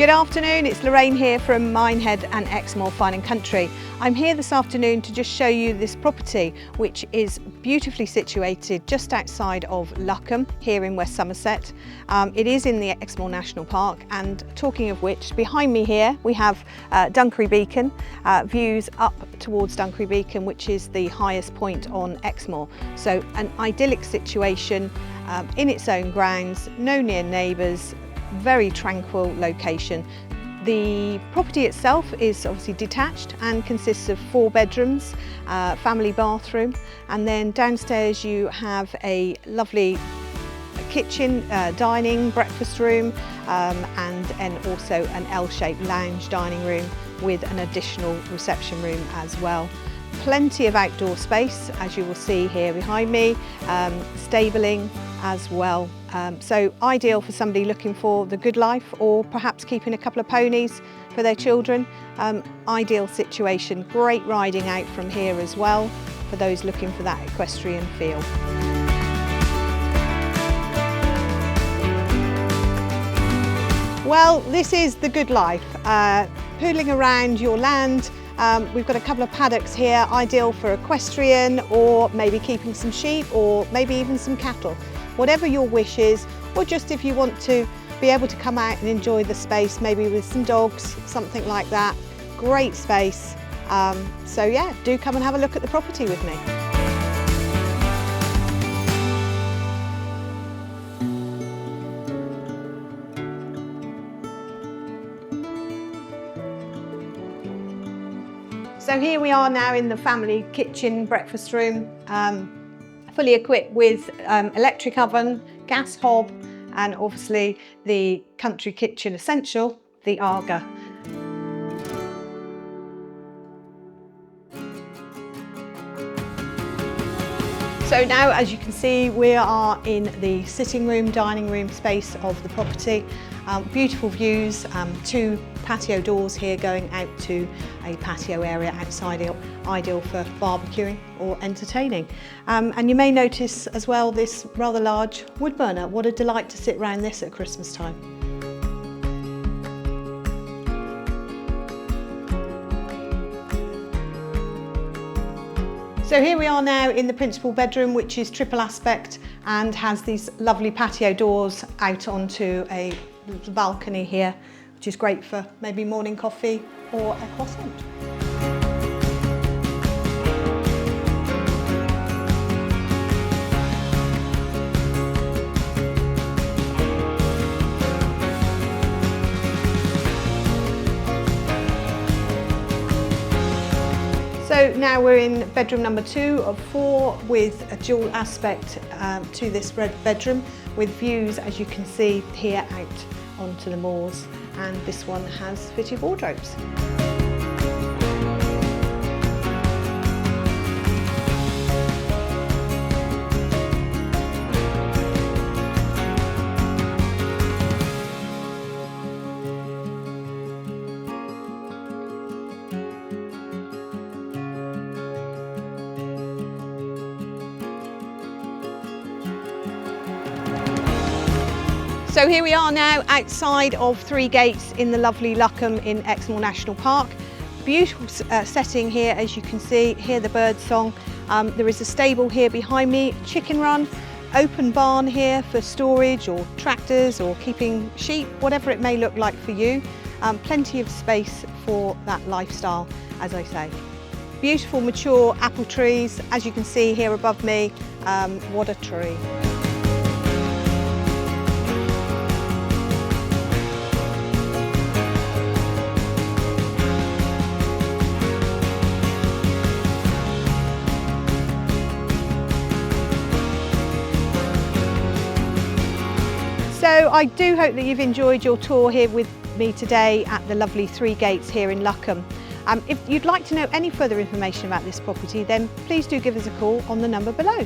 Good afternoon, it's Lorraine here from Minehead and Exmoor Fine & Country. I'm here this afternoon to just show you this property, which is beautifully situated just outside of Luccombe here in West Somerset. It is in the Exmoor National Park, and talking of which, behind me here we have Dunkery Beacon, views up towards Dunkery Beacon, which is the highest point on Exmoor. So an idyllic situation in its own grounds, no near neighbours, very tranquil location. The property itself is obviously detached and consists of 4 bedrooms, family bathroom, and then downstairs you have a lovely kitchen, dining, breakfast room, and also an L-shaped lounge dining room with an additional reception room as well. Plenty of outdoor space, as you will see here behind me, stabling as well. So ideal for somebody looking for the good life, or perhaps keeping a couple of ponies for their children. Ideal situation, great riding out from here as well for those looking for that equestrian feel. Well, this is the good life. Pooling around your land. We've got a couple of paddocks here, ideal for equestrian, or maybe keeping some sheep, or maybe even some cattle. Whatever your wish is, or just if you want to be able to come out and enjoy the space, maybe with some dogs, something like that. Great space. So yeah, do come and have a look at the property with me. So here we are now in the family kitchen breakfast room, fully equipped with electric oven, gas hob, and obviously the country kitchen essential, the Aga. So now, as you can see, we are in the sitting room, dining room space of the property. Beautiful views, 2 patio doors here going out to a patio area outside, ideal for barbecuing or entertaining. And you may notice as well this rather large wood burner. What a delight to sit around this at Christmas time. So here we are now in the principal bedroom, which is triple aspect and has these lovely patio doors out onto a balcony here, which is great for maybe morning coffee or a croissant. So now we're in bedroom number 2 of 4 with a dual aspect to this red bedroom with views, as you can see here, out onto the moors, and this one has fitted wardrobes. So here we are now outside of 3 gates in the lovely Luccombe in Exmoor National Park. Beautiful setting here, as you can see, hear the bird song. There is a stable here behind me, chicken run, open barn here for storage or tractors or keeping sheep, whatever it may look like for you. Plenty of space for that lifestyle, as I say. Beautiful mature apple trees, as you can see here above me. What a tree. So I do hope that you've enjoyed your tour here with me today at the lovely 3 gates here in Luccombe. If you'd like to know any further information about this property, then please do give us a call on the number below.